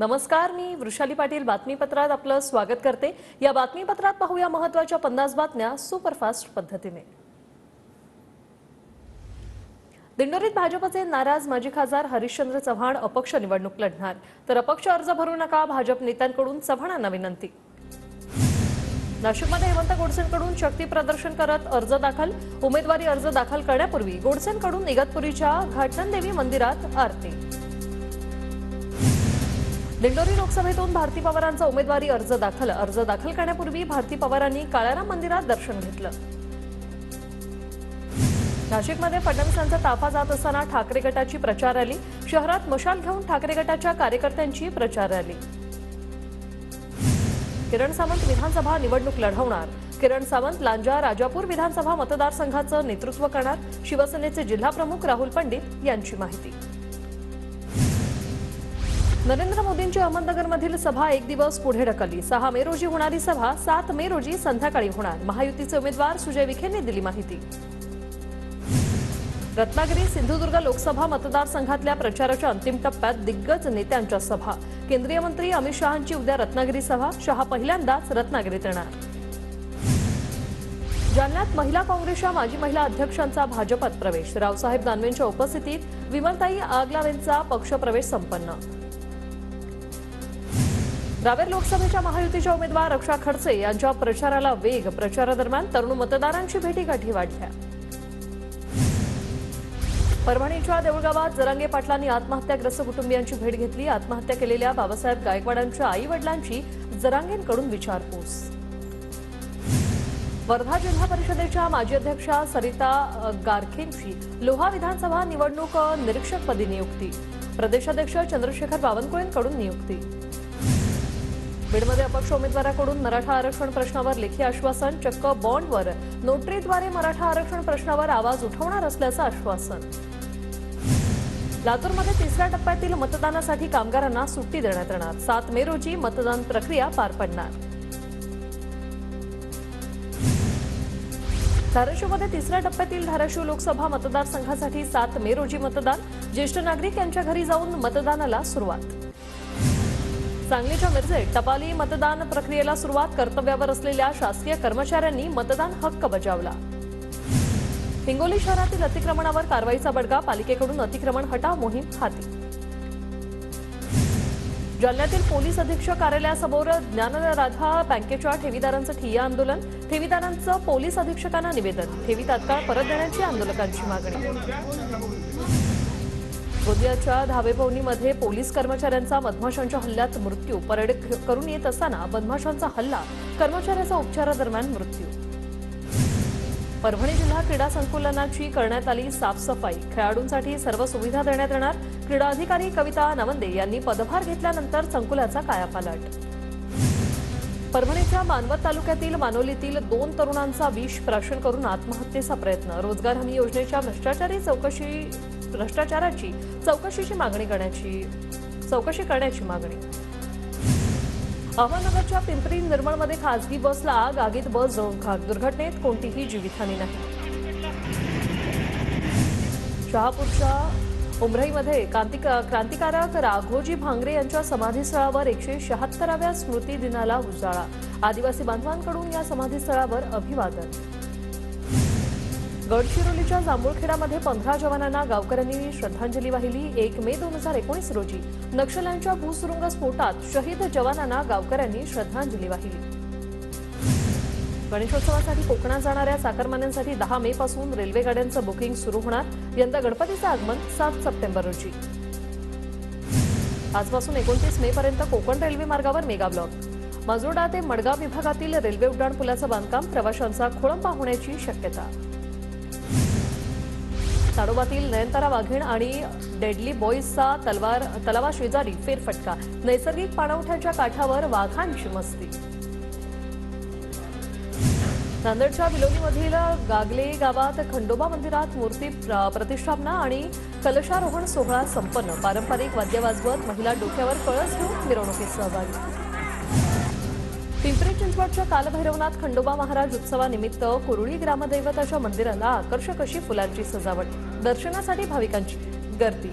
नमस्कार, मी वृषाली पाटील बातमीपत्रात आपलं स्वागत करते। या बातमीपत्रात पाहूया महत्त्वाच्या 50 बातम्या सुपरफास्ट पद्धतीने। दिंडोरीत भाजपचे नाराज माजी खासदार हरिश्चंद्र चव्हाण अपक्ष निवडणूक लढणार, तर अपक्ष अर्ज भरू नका, भाजप नेत्यांकडून चव्हाणांना विनंती। नाशिकमध्ये हेमंत गोडसेंकडून शक्ती प्रदर्शन करत अर्ज दाखल, उमेदवारी अर्ज दाखल करण्यापूर्वी गोडसेंकडून इगतपुरीच्या घाटनदेवी मंदिरात आरती। दिंडोरी लोकसभेतून भारती पवारांचा उमेदवारी अर्ज दाखल करण्यापूर्वी भारती पवारांनी काळाराम मंदिरात दर्शन घेतलं। नाशिकमध्ये फडणवीसांचा ताफा जात असताना ठाकरे गटाची प्रचार रॅली, शहरात मशाल घेऊन ठाकरे गटाच्या कार्यकर्त्यांची प्रचार रॅली। किरण सावंत विधानसभा निवडणूक लढवणार, किरण सावंत लांजा राजापूर विधानसभा मतदारसंघाचं नेतृत्व करणार, शिवसेनेचे जिल्हाप्रमुख राहुल पंडित यांची माहिती। नरेंद्र मोदींची अहमदनगरमधील सभा एक दिवस पुढे ढकलली, 6 मे रोजी होणारी सभा 7 मे रोजी संध्याकाळी होणार, महायुतीचे उमेदवार सुजय विखेंनी दिली माहिती। रत्नागिरी सिंधुदुर्ग लोकसभा मतदारसंघातल्या प्रचाराच्या अंतिम टप्प्यात दिग्गज नेत्यांच्या सभा, केंद्रीय मंत्री अमित शहांची उद्या रत्नागिरी सभा, शहा पहिल्यांदाच रत्नागिरीत येणार। जालन्यात महिला काँग्रेसच्या माजी महिला अध्यक्षांचा भाजपात प्रवेश, रावसाहेब दानवेंच्या उपस्थितीत विमलताई आगलावेंचा पक्षप्रवेश संपन्न। रावेर लोकसभेच्या महायुतीच्या उमेदवार रक्षा खडसे यांच्या प्रचाराला वेग, प्रचारादरम्यान तरुण मतदारांची भेटीगाठी वाढल्या। परभणीच्या देऊळगावात जरांगे पाटलांनी आत्महत्याग्रस्त कुटुंबियांची भेट घेतली, आत्महत्या केलेल्या बाबासाहेब गायकवाडांच्या आई-वडिलांची जरांगेंकडून विचारपूस। वर्धा जिल्हा परिषदेच्या माजी अध्यक्षा सरिता गारखेंची लोहा विधानसभा निवडणूक निरीक्षकपदी नियुक्ती, प्रदेशाध्यक्ष चंद्रशेखर बावनकुळेंकडून नियुक्ती। बीडमध्ये अपक्ष उमेदवाराकडून मराठा आरक्षण प्रश्नावर लेखी आश्वासन, चक्क बॉन्डवर नोटरीद्वारे मराठा आरक्षण प्रश्नावर आवाज उठवणार असल्याचं आश्वासन। लातूरमध्ये तिसऱ्या टप्प्यातील मतदानासाठी कामगारांना सुट्टी देण्यात येणार, 7 मे रोजी मतदान प्रक्रिया पार पडणार। धाराशिवमध्ये तिसऱ्या टप्प्यातील धाराशिव लोकसभा मतदारसंघासाठी 7 मे रोजी मतदान, ज्येष्ठ नागरिक यांच्या घरी जाऊन मतदानाला सुरुवात। सांगलीच्या मिरजेत टपाली मतदान प्रक्रियेला सुरुवात, कर्तव्यावर असलेल्या शासकीय कर्मचाऱ्यांनी मतदान हक्क बजावला। हिंगोली शहरातील अतिक्रमणावर कारवाईचा बडगा, पालिकेकडून अतिक्रमण हटाव मोहीम हाती। जालन्यातील पोलीस अधीक्षक कार्यालयासमोर ज्ञानराधा बँकेच्या ठेवीदारांचं ठिय्या आंदोलन, ठेवीदारांचं पोलीस अधीक्षकांना निवेदन, ठेवी तात्काळ परत देण्याची आंदोलकांची मागणी। गोंदियाच्या धाबेपवनीमध्ये पोलीस कर्मचाऱ्यांचा मधमाशांच्या हल्ल्यात मृत्यू, परेड करून येत असताना मधमाशांचा हल्ला, कर्मचाऱ्याचा उपचारादरम्यान मृत्यू। परभणी जिल्हा क्रीडा संकुलाची करण्यात आली साफसफाई, खेळाडूंसाठी सर्व सुविधा देण्यात येणार, क्रीडा अधिकारी कविता नवंदे यांनी पदभार घेतल्यानंतर संकुलाचा कायापालट। परभणीच्या मानवत तालुक्यातील मानोलीतील 2 तरुणांचा विष प्राशन करून आत्महत्येचा प्रयत्न, रोजगार हमी योजनेच्या भ्रष्टाचाराची चौकशी करण्याची मागणी। अहमदनगरच्या पिंपरी निर्मळमध्ये खासगी बसला आग, आगीत बस जळून खाक, दुर्घटनेत कोणतीही जीवितहानी नाही। शहापूरच्या उमरईमध्ये क्रांतिकारक राघोजी भांगरे यांच्या समाधीस्थळावर 176व्या स्मृती दिनाला उजाळा, आदिवासी बांधवांकडून या समाधीस्थळावर अभिवादन। गडचिरोलीच्या जांभूळखेडामध्ये 15 जवानांना गावकऱ्यांनी श्रद्धांजली वाहिली, 1 मे 2019 रोजी नक्षल्यांच्या भूसुरुंग स्फोटात शहीद जवानांना गावकऱ्यांनी श्रद्धांजली वाहिली। गणेशोत्सवासाठी कोकणात जाणाऱ्या चाकरमान्यांसाठी 10 मे पासून रेल्वे गाड्यांचं बुकिंग सुरू होणार, यंदा गणपतीचं आगमन 7 सप्टेंबर रोजी। आजपासून 29 मे पर्यंत कोकण रेल्वे मार्गावर मेगा ब्लॉक, माजोर्डा ते मडगाव विभागातील रेल्वे उड्डाण पुलाचं बांधकाम, प्रवाशांचा खोळंबा होण्याची शक्यता। ताडोबातील नयनतारा वाघीण आणि डेडली बॉईजचा तलावाशेजारी फेरफटका, नैसर्गिक पाणवठ्याच्या काठावर वाघांची मस्ती। नांदेडच्या बिलोलीमधील गागले गावात खंडोबा मंदिरात मूर्ती प्रतिष्ठापना आणि कलशारोहण सोहळा संपन्न, पारंपरिक वाद्य वाजवत महिला डोक्यावर कळस घेऊन मिरवणुकीत सहभागी। पिंपरी चिंचवडच्या कालभैरवनाथ खंडोबा महाराज उत्सवानिमित्त कुरुळी ग्रामदैवताच्या मंदिराला आकर्षक अशी फुलांची सजावट, दर्शनासाठी भाविकांची गर्दी।